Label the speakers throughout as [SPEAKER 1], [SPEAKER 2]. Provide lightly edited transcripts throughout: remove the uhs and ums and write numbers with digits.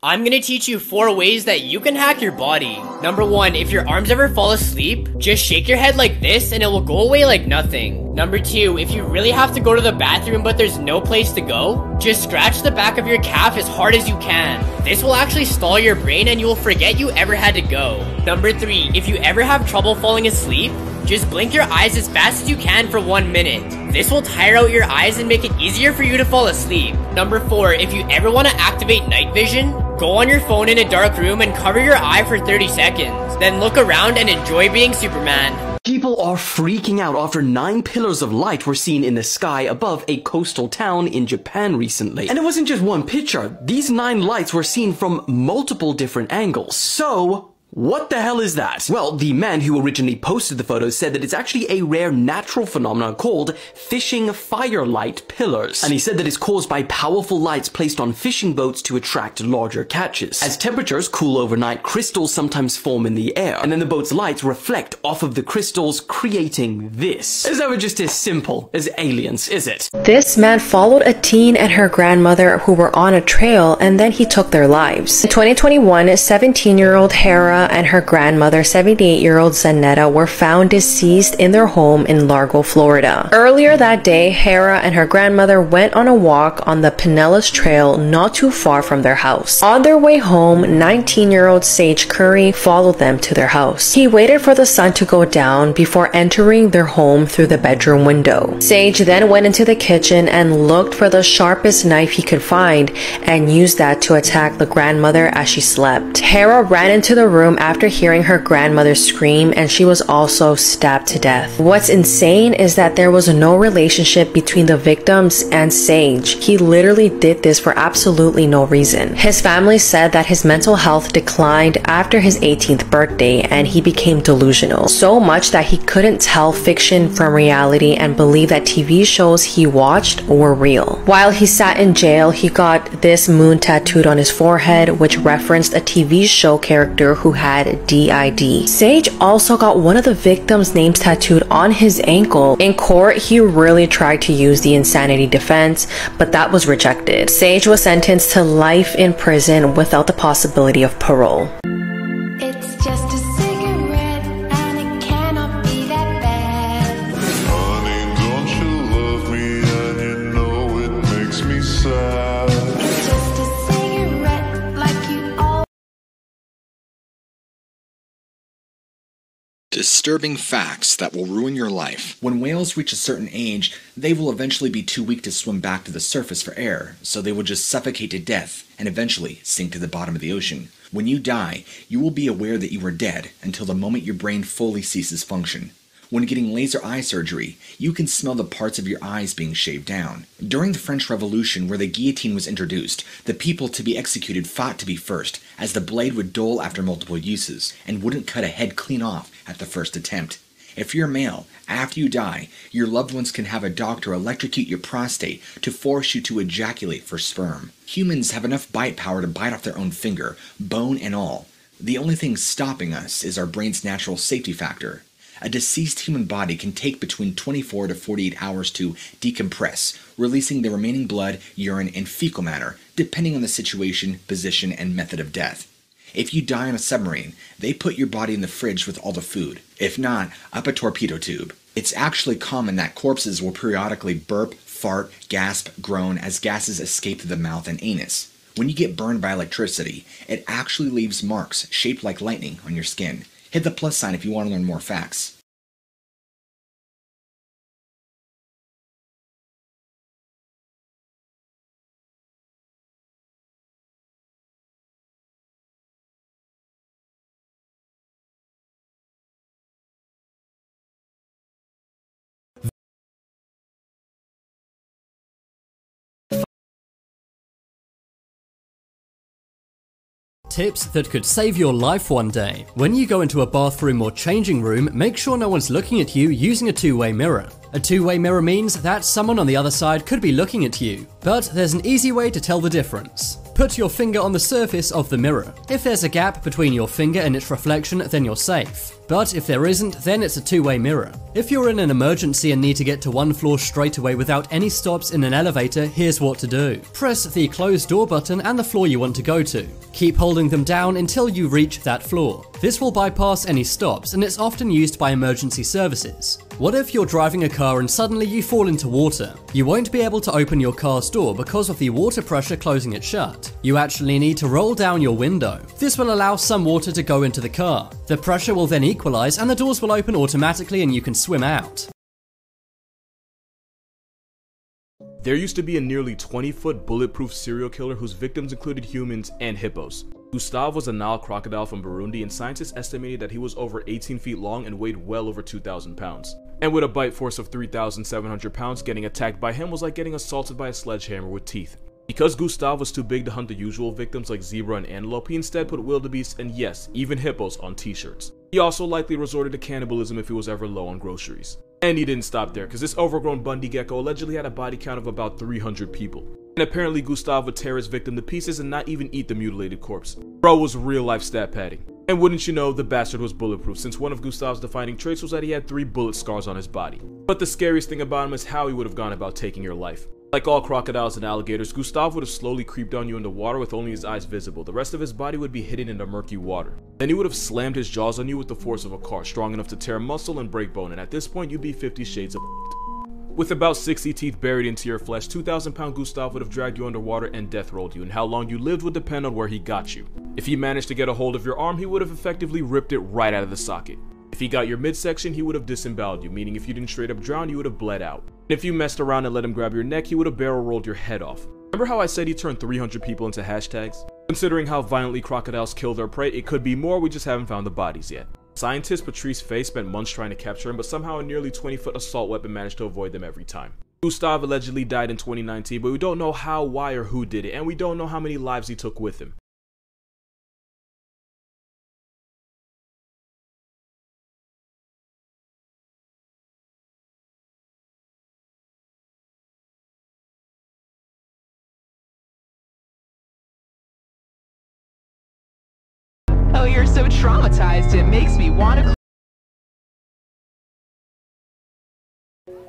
[SPEAKER 1] I'm gonna teach you 4 ways that you can hack your body. Number 1, if your arms ever fall asleep, just shake your head like this and it will go away like nothing. Number 2, if you really have to go to the bathroom but there's no place to go, just scratch the back of your calf as hard as you can. This will actually stall your brain and you will forget you ever had to go. Number 3, if you ever have trouble falling asleep, just blink your eyes as fast as you can for 1 minute. This will tire out your eyes and make it easier for you to fall asleep. Number 4, if you ever want to activate night vision, go on your phone in a dark room and cover your eye for 30 seconds. Then look around and enjoy being Superman.
[SPEAKER 2] People are freaking out after 9 pillars of light were seen in the sky above a coastal town in Japan recently. And it wasn't just one picture. These 9 lights were seen from multiple different angles. So, what the hell is that? Well, the man who originally posted the photo said that it's actually a rare natural phenomenon called fishing firelight pillars. And he said that it's caused by powerful lights placed on fishing boats to attract larger catches. As temperatures cool overnight, crystals sometimes form in the air, and then the boat's lights reflect off of the crystals, creating this. It's never just as simple as aliens, is it?
[SPEAKER 3] This man followed a teen and her grandmother who were on a trail, and then he took their lives. In 2021, 17-year-old Hera and her grandmother, 78-year-old Zanetta, were found deceased in their home in Largo, Florida. Earlier that day, Hera and her grandmother went on a walk on the Pinellas Trail not too far from their house. On their way home, 19-year-old Sage Curry followed them to their house. He waited for the sun to go down before entering their home through the bedroom window. Sage then went into the kitchen and looked for the sharpest knife he could find and used that to attack the grandmother as she slept. Hera ran into the room after hearing her grandmother scream, and she was also stabbed to death. What's insane is that there was no relationship between the victims and Sage. He literally did this for absolutely no reason. His family said that his mental health declined after his 18th birthday and he became delusional, so much that he couldn't tell fiction from reality and believed that TV shows he watched were real. While he sat in jail, he got this moon tattooed on his forehead, which referenced a TV show character who had DID. Sage also got one of the victims' names tattooed on his ankle. In court, he really tried to use the insanity defense, but that was rejected. Sage was sentenced to life in prison without the possibility of parole.
[SPEAKER 4] It's just a cigarette and it cannot be that bad.
[SPEAKER 5] Honey, don't you love me and you know it makes me sad.
[SPEAKER 4] It's just a cigarette like you all.
[SPEAKER 6] Disturbing facts that will ruin your life. When whales reach a certain age, they will eventually be too weak to swim back to the surface for air, so they will just suffocate to death and eventually sink to the bottom of the ocean. When you die, you will be aware that you are dead until the moment your brain fully ceases function. When getting laser eye surgery, you can smell the parts of your eyes being shaved down. During the French Revolution, where the guillotine was introduced, the people to be executed fought to be first, as the blade would dull after multiple uses, and wouldn't cut a head clean off at the first attempt. If you're male, after you die, your loved ones can have a doctor electrocute your prostate to force you to ejaculate for sperm. Humans have enough bite power to bite off their own finger, bone and all. The only thing stopping us is our brain's natural safety factor. A deceased human body can take between 24 to 48 hours to decompress, releasing the remaining blood, urine, and fecal matter, depending on the situation, position, and method of death. If you die on a submarine, they put your body in the fridge with all the food. If not, up a torpedo tube. It's actually common that corpses will periodically burp, fart, gasp, groan as gases escape through the mouth and anus. When you get burned by electricity, it actually leaves marks shaped like lightning on your skin. Hit the plus sign if you want to learn more facts.
[SPEAKER 7] Tips that could save your life one day. When you go into a bathroom or changing room, make sure no one's looking at you using a two-way mirror. A two-way mirror means that someone on the other side could be looking at you, but there's an easy way to tell the difference. Put your finger on the surface of the mirror. If there's a gap between your finger and its reflection, then you're safe. But if there isn't, then it's a two-way mirror. If you're in an emergency and need to get to one floor straight away without any stops in an elevator, here's what to do. Press the close door button and the floor you want to go to. Keep holding them down until you reach that floor. This will bypass any stops, and it's often used by emergency services. What if you're driving a car and suddenly you fall into water? You won't be able to open your car's door because of the water pressure closing it shut. You actually need to roll down your window. This will allow some water to go into the car. The pressure will then equalize and the doors will open automatically and you can swim out.
[SPEAKER 8] There used to be a nearly 20-foot bulletproof serial killer whose victims included humans and hippos. Gustave was a Nile crocodile from Burundi, and scientists estimated that he was over 18 feet long and weighed well over 2,000 pounds. And with a bite force of 3,700 pounds, getting attacked by him was like getting assaulted by a sledgehammer with teeth. Because Gustave was too big to hunt the usual victims like zebra and antelope, he instead put wildebeest and yes, even hippos on t-shirts. He also likely resorted to cannibalism if he was ever low on groceries. And he didn't stop there, because this overgrown Bundy gecko allegedly had a body count of about 300 people. And apparently Gustave would tear his victim to pieces and not even eat the mutilated corpse. Bro was real life stat padding. And wouldn't you know, the bastard was bulletproof, since one of Gustave's defining traits was that he had 3 bullet scars on his body. But the scariest thing about him is how he would have gone about taking your life. Like all crocodiles and alligators, Gustave would have slowly creeped on you in the water with only his eyes visible. The rest of his body would be hidden in the murky water. Then he would have slammed his jaws on you with the force of a car, strong enough to tear muscle and break bone, and at this point you'd be 50 shades of With about 60 teeth buried into your flesh, 2,000-pound Gustave would have dragged you underwater and death rolled you, and how long you lived would depend on where he got you. If he managed to get a hold of your arm, he would have effectively ripped it right out of the socket. If he got your midsection, he would have disemboweled you, meaning if you didn't straight up drown, you would have bled out. And if you messed around and let him grab your neck, he would have barrel rolled your head off. Remember how I said he turned 300 people into hashtags? Considering how violently crocodiles kill their prey, it could be more, we just haven't found the bodies yet. Scientist Patrice Faye spent months trying to capture him, but somehow a nearly 20-foot assault weapon managed to avoid them every time. Gustave allegedly died in 2019, but we don't know how, why, or who did it, and we don't know how many lives he took with him.
[SPEAKER 9] Oh, you're so traumatized, it makes me want to.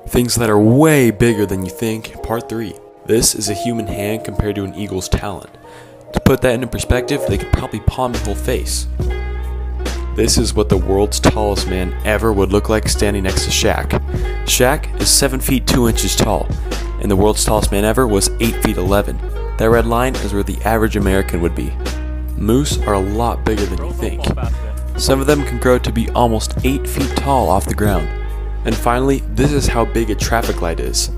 [SPEAKER 10] Things that are way bigger than you think, part 3. This is a human hand compared to an eagle's talon. To put that into perspective, they could probably palm your whole face. This is what the world's tallest man ever would look like standing next to Shaq. Shaq is 7 feet 2 inches tall, and the world's tallest man ever was 8 feet 11. That red line is where the average American would be. Moose are a lot bigger than you think. Some of them can grow to be almost 8 feet tall off the ground. And finally, this is how big a traffic light is.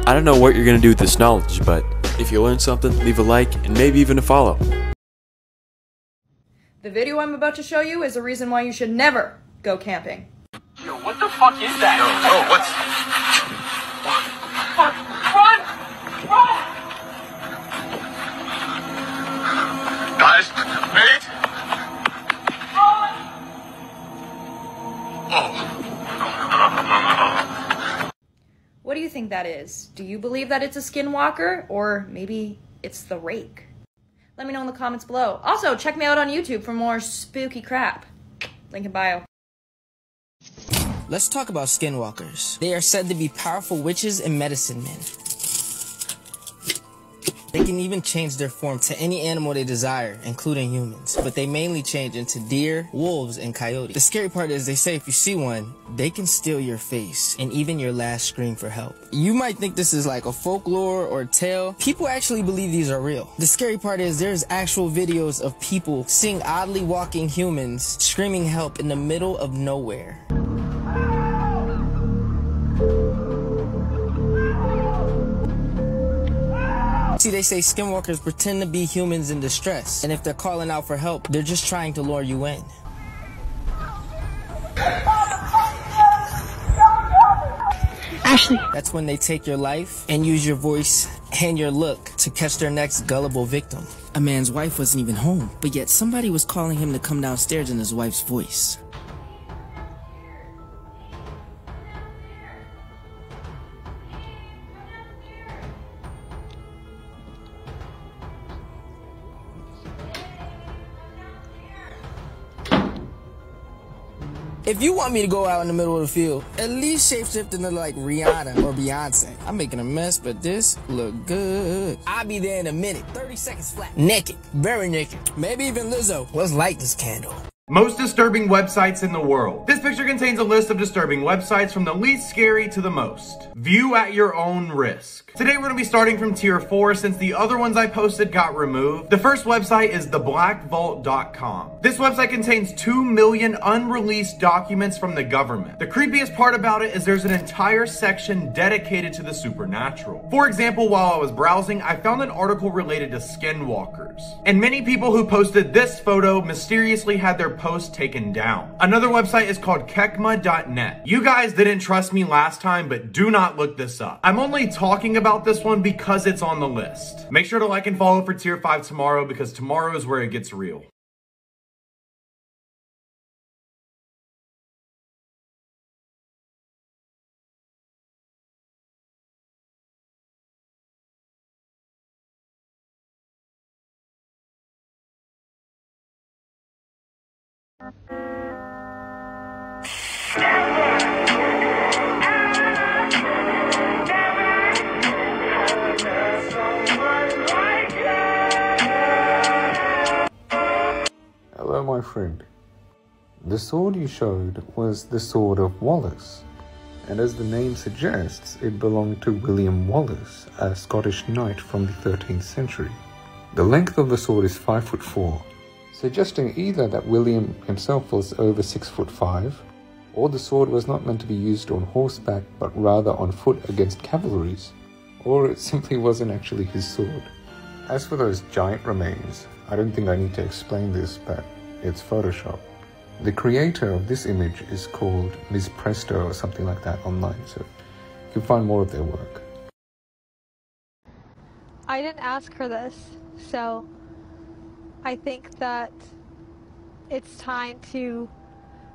[SPEAKER 10] I don't know what you're going to do with this knowledge, but if you learned something, leave a like and maybe even a follow.
[SPEAKER 11] The video I'm about to show you is a reason why you should never go camping.
[SPEAKER 12] Yo, what the fuck is that? Yo, what's... Run! Run! Guys, mate!
[SPEAKER 11] What do you think that is? Do you believe that it's a skinwalker? Or maybe it's the rake? Let me know in the comments below. Also, check me out on YouTube for more spooky crap. Link in bio.
[SPEAKER 13] Let's talk about skinwalkers. They are said to be powerful witches and medicine men. They can even change their form to any animal they desire, including humans. But they mainly change into deer, wolves, and coyotes. The scary part is they say if you see one, they can steal your face and even your last scream for help. You might think this is like a folklore or a tale. People actually believe these are real. The scary part is there's actual videos of people seeing oddly walking humans screaming help in the middle of nowhere. See, they say skinwalkers pretend to be humans in distress, and if they're calling out for help, they're just trying to lure you in.
[SPEAKER 14] Ashley.
[SPEAKER 13] That's when they take your life and use your voice and your look to catch their next gullible victim. A man's wife wasn't even home, but yet somebody was calling him to come downstairs in his wife's voice. If you want me to go out in the middle of the field, at least shapeshift into like Rihanna or Beyonce. I'm making a mess, but this look good. I'll be there in a minute. 30 seconds flat. Naked. Very naked. Maybe even Lizzo. Let's light this candle.
[SPEAKER 15] Most disturbing websites in the world. This picture contains a list of disturbing websites from the least scary to the most. View at your own risk. Today we're going to be starting from tier 4 since the other ones I posted got removed. The first website is theblackvault.com. This website contains 2 million unreleased documents from the government. The creepiest part about it is there's an entire section dedicated to the supernatural. For example, while I was browsing, I found an article related to skinwalkers. And many people who posted this photo mysteriously had their post taken down. Another website is called kekma.net. You guys didn't trust me last time, but do not look this up. I'm only talking about this one because it's on the list. Make sure to like and follow for tier 5 tomorrow because tomorrow is where it gets real.
[SPEAKER 16] Hello, my friend. The sword you showed was the Sword of Wallace, and as the name suggests, it belonged to William Wallace, a Scottish knight from the 13th century. The length of the sword is 5'4", suggesting either that William himself was over 6'5", or the sword was not meant to be used on horseback but rather on foot against cavalries, or it simply wasn't actually his sword. As for those giant remains, I don't think I need to explain this, but it's Photoshop. The creator of this image is called Ms. Presto or something like that online, so you can find more of their work.
[SPEAKER 17] I didn't ask for this, so I think that it's time to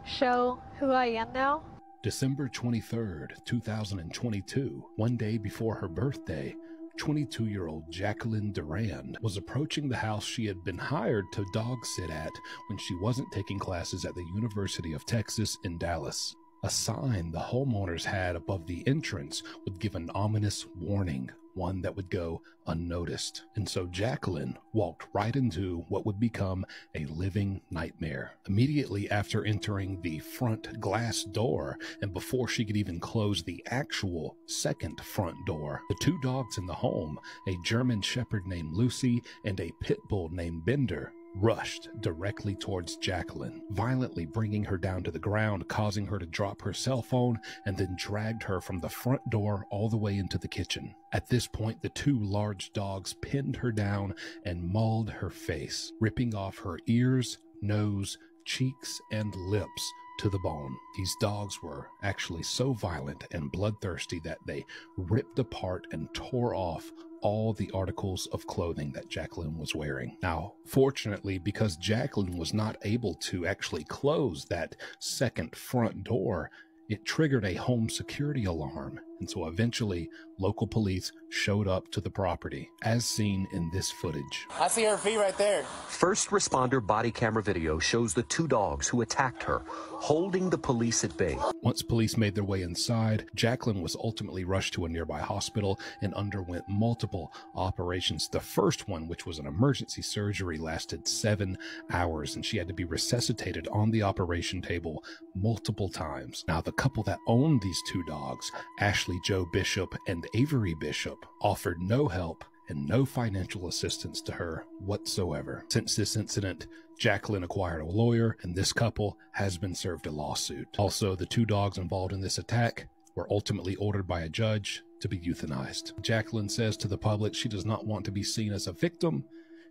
[SPEAKER 17] show who I am now.
[SPEAKER 18] December 23rd, 2022, one day before her birthday, 22-year-old Jacqueline Durand was approaching the house she had been hired to dog sit at when she wasn't taking classes at the University of Texas in Dallas. A sign the homeowners had above the entrance would give an ominous warning, one that would go unnoticed. And so Jacqueline walked right into what would become a living nightmare. Immediately after entering the front glass door, and before she could even close the actual second front door, the 2 dogs in the home, a German Shepherd named Lucy and a Pit Bull named Bender, rushed directly towards Jacqueline, violently bringing her down to the ground, causing her to drop her cell phone, and then dragged her from the front door all the way into the kitchen. At this point, the 2 large dogs pinned her down and mauled her face, ripping off her ears, nose, cheeks, and lips to the bone. These dogs were actually so violent and bloodthirsty that they ripped apart and tore off all the articles of clothing that Jacqueline was wearing. Now, fortunately, because Jacqueline was not able to actually close that second front door, it triggered a home security alarm, and so eventually local police showed up to the property, as seen in this footage.
[SPEAKER 13] I see her feet right there.
[SPEAKER 19] First responder body camera video shows the 2 dogs who attacked her, holding the police at bay.
[SPEAKER 18] Once police made their way inside, Jacqueline was ultimately rushed to a nearby hospital and underwent multiple operations. The first one, which was an emergency surgery, lasted 7 hours, and she had to be resuscitated on the operation table multiple times. Now, the couple that owned these 2 dogs, Ashley Joe Bishop and Avery Bishop, offered no help and no financial assistance to her whatsoever. Since this incident, Jacqueline acquired a lawyer, and this couple has been served a lawsuit. Also, the 2 dogs involved in this attack were ultimately ordered by a judge to be euthanized. Jacqueline says to the public she does not want to be seen as a victim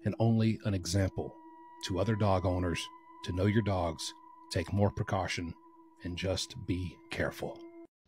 [SPEAKER 18] and only an example to other dog owners to know your dogs, take more precaution, and just be careful.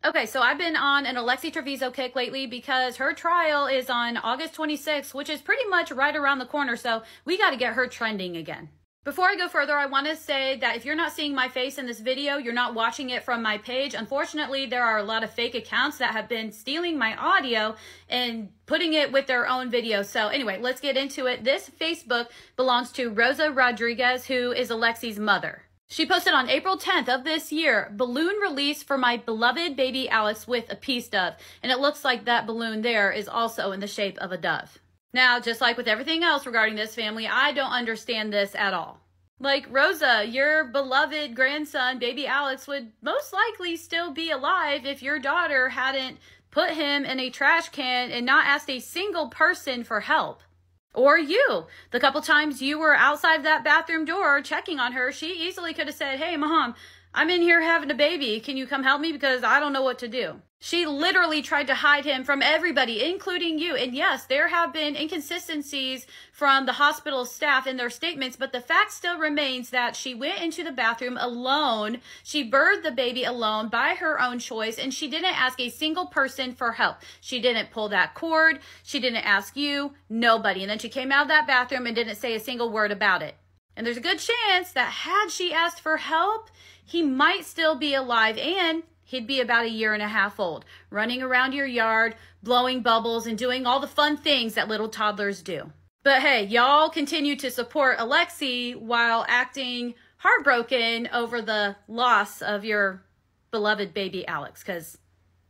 [SPEAKER 11] Okay, so I've been on an Alexi Trevizo kick lately because her trial is on August 26th, which is pretty much right around the corner, so we got to get her trending again. Before I go further, I want to say that if you're not seeing my face in this video, you're not watching it from my page. Unfortunately, there are a lot of fake accounts that have been stealing my audio and putting it with their own videos. So anyway, let's get into it. This Facebook belongs to Rosa Rodriguez, who is Alexi's mother.
[SPEAKER 20] She posted on April 10th of this year, balloon release for my beloved baby Alex with a peace dove. And it looks like that balloon there is also in the shape of a dove. Now, just like with everything else regarding this family, I don't understand this at all. Like, Rosa, your beloved grandson, baby Alex, would most likely still be alive if your daughter hadn't put him in a trash can and not asked a single person for help. Or you. The couple times you were outside that bathroom door checking on her, she easily could have said, hey, Mom, I'm in here having a baby. Can you come help me? Because I don't know what to do. She literally tried to hide him from everybody, including you. And yes, there have been inconsistencies from the hospital staff in their statements, but the fact still remains that she went into the bathroom alone. She birthed the baby alone by her own choice, and she didn't ask a single person for help. She didn't pull that cord. She didn't ask you, nobody. And then she came out of that bathroom and didn't say a single word about it. And there's a good chance that had she asked for help, he might still be alive, and he'd be about 1.5 years old, running around your yard, blowing bubbles, and doing all the fun things that little toddlers do. But hey, y'all continue to support Alexi while acting heartbroken over the loss of your beloved baby Alex, because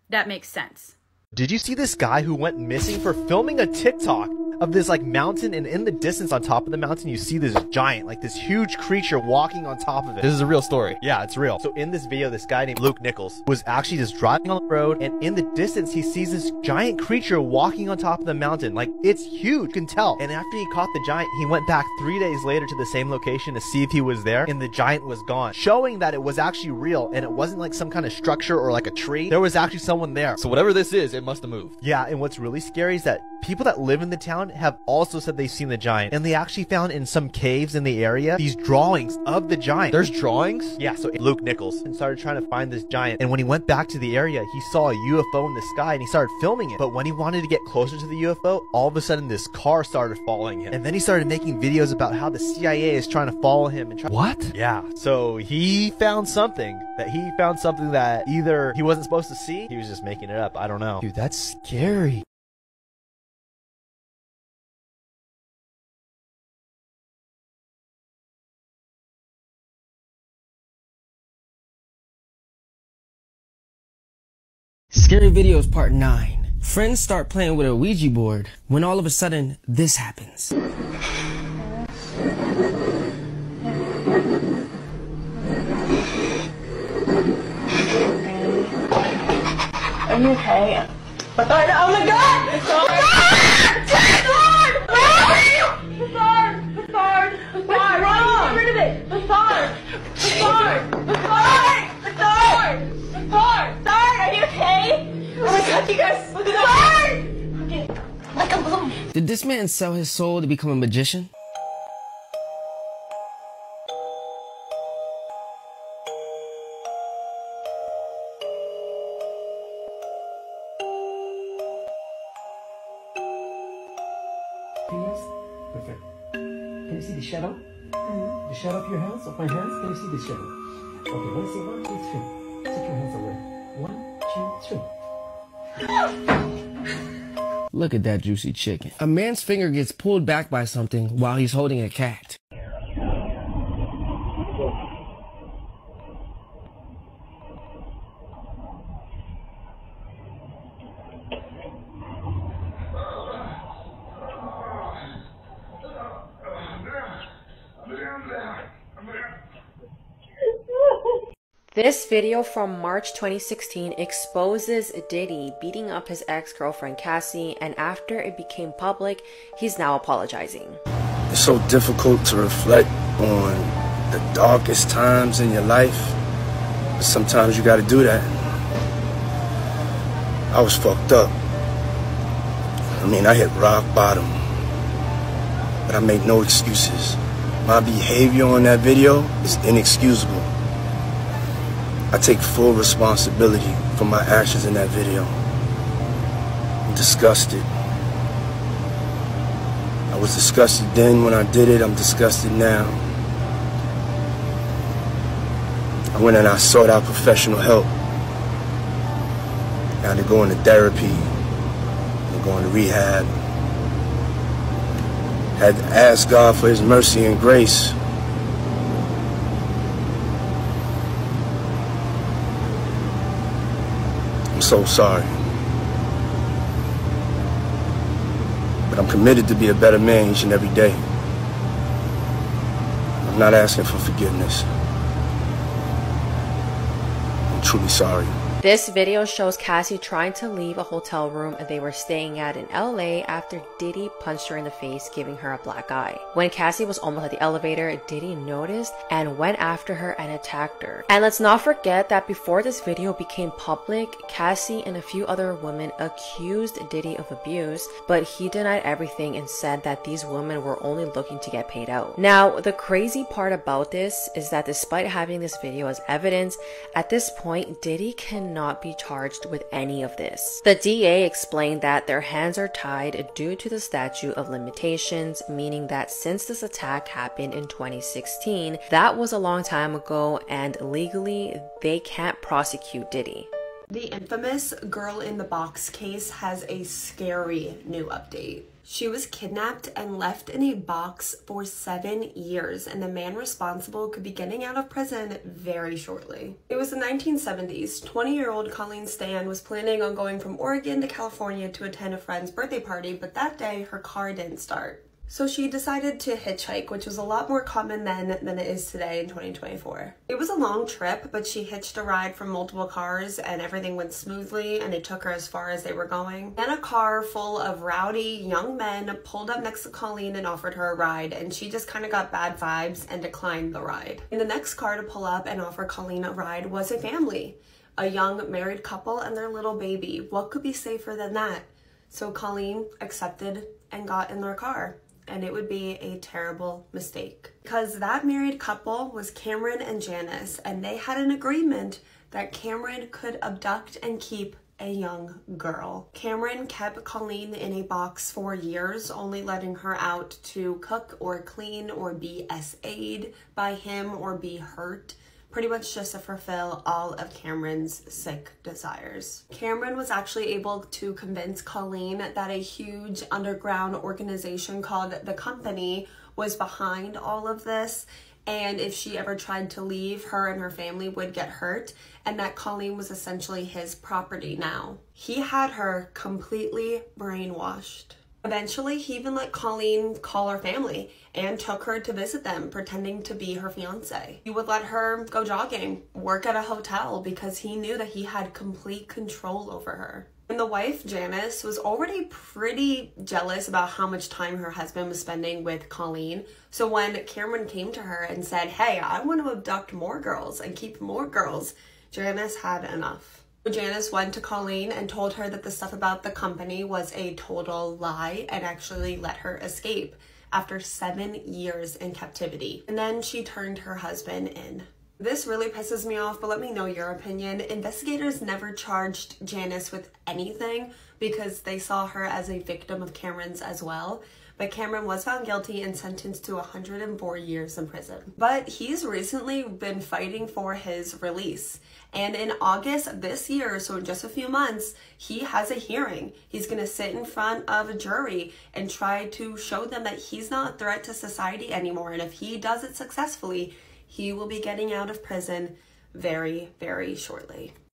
[SPEAKER 20] that makes sense.
[SPEAKER 21] Did you see this guy who went missing for filming a TikTok of this like mountain, and in the distance on top of the mountain you see this giant, like this huge creature walking on top of it? This is a real story. Yeah, it's real. So in this video, this guy named Luke Nichols was actually just driving on the road, and in the distance he sees this giant creature walking on top of the mountain. Like, it's huge, you can tell. And after he caught the giant, he went back 3 days later to the same location to see if he was there, and the giant was gone, showing that it was actually real and it wasn't like some kind of structure or like a tree. There was actually someone there.
[SPEAKER 22] So whatever this is, it must have moved.
[SPEAKER 21] Yeah, and what's really scary is that people that live in the town have also said they've seen the giant, and they actually found in some caves in the area these drawings of the giant.
[SPEAKER 22] There's drawings?
[SPEAKER 21] Yeah, so Luke Nichols and started trying to find this giant, and when he went back to the area, he saw a UFO in the sky and he started filming it. But when he wanted to get closer to the UFO, all of a sudden this car started following him, and then he started making videos about how the CIA is trying to follow him and
[SPEAKER 22] What?
[SPEAKER 21] Yeah, so he found something that either he wasn't supposed to see, he was just making it up. I don't know.
[SPEAKER 22] Dude, that's scary.
[SPEAKER 13] Scary Videos Part 9. Friends start playing with a Ouija board when all of a sudden this happens.
[SPEAKER 4] Are you okay? Oh my god! It's hard! It's hard! It's hard! It's hard! It's hard! Get rid of it! It's hard! It's hard! It's hard! It's hard! It's hard! It's hard! Are you okay? Oh my god, you guys! It's hard! Okay. Like a balloon.
[SPEAKER 13] Did this man sell his soul to become a magician?
[SPEAKER 23] Perfect. Can you see the shadow? The shadow of your hands, of my hands? Can you see the shadow? Okay, let's see. 1, 2, 3. Take your hands away. 1, 2, 3.
[SPEAKER 13] Look at that juicy chicken. A man's finger gets pulled back by something while he's holding a cat.
[SPEAKER 3] This video from March 2016 exposes Diddy beating up his ex-girlfriend Cassie, and after it became public, he's now apologizing.
[SPEAKER 24] It's so difficult to reflect on the darkest times in your life, but sometimes you gotta do that. I was fucked up. I mean, I hit rock bottom, but I made no excuses. My behavior on that video is inexcusable. I take full responsibility for my actions in that video. I'm disgusted. I was disgusted then when I did it. I'm disgusted now. I went and I sought out professional help. I had to go into therapy, and go into rehab. Had to ask God for His mercy and grace. I'm so sorry. But I'm committed to be a better man each and every day. I'm not asking for forgiveness. I'm truly sorry.
[SPEAKER 3] This video shows Cassie trying to leave a hotel room they were staying at in LA after Diddy punched her in the face, giving her a black eye. When Cassie was almost at the elevator, Diddy noticed and went after her and attacked her. And let's not forget that before this video became public, Cassie and a few other women accused Diddy of abuse, but he denied everything and said that these women were only looking to get paid out. Now, the crazy part about this is that despite having this video as evidence, at this point, Diddy cannot be charged with any of this. The DA explained that their hands are tied due to the statute of limitations, meaning that since this attack happened in 2016, that was a long time ago, and legally they can't prosecute Diddy.
[SPEAKER 1] The infamous Girl in the Box case has a scary new update. She was kidnapped and left in a box for 7 years, and the man responsible could be getting out of prison very shortly. It was the 1970s. 20-year-old Colleen Stan was planning on going from Oregon to California to attend a friend's birthday party, but that day her car didn't start. So she decided to hitchhike, which was a lot more common then than it is today in 2024. It was a long trip, but she hitched a ride from multiple cars and everything went smoothly and it took her as far as they were going. Then a car full of rowdy young men pulled up next to Colleen and offered her a ride, and she just kind of got bad vibes and declined the ride. And the next car to pull up and offer Colleen a ride was a family. A young married couple and their little baby. What could be safer than that? So Colleen accepted and got in their car. And it would be a terrible mistake. Because that married couple was Cameron and Janice, and they had an agreement that Cameron could abduct and keep a young girl. Cameron kept Colleen in a box for years, only letting her out to cook or clean or be SA'd by him or be hurt. Pretty much just to fulfill all of Cameron's sick desires. Cameron was actually able to convince Colleen that a huge underground organization called The Company was behind all of this, and if she ever tried to leave, her and her family would get hurt, and that Colleen was essentially his property now. He had her completely brainwashed. Eventually, he even let Colleen call her family and took her to visit them, pretending to be her fiance. He would let her go jogging, work at a hotel, because he knew that he had complete control over her. And the wife, Janice, was already pretty jealous about how much time her husband was spending with Colleen. So when Cameron came to her and said, "Hey, I want to abduct more girls and keep more girls," Janice had enough. Janice went to Colleen and told her that the stuff about The Company was a total lie and actually let her escape after 7 years in captivity. And then she turned her husband in. This really pisses me off, but let me know your opinion. Investigators never charged Janice with anything because they saw her as a victim of Cameron's as well. But Cameron was found guilty and sentenced to 104 years in prison. But he's recently been fighting for his release. And in August this year, so in just a few months, he has a hearing. He's going to sit in front of a jury and try to show them that he's not a threat to society anymore. And if he does it successfully, he will be getting out of prison very, very shortly.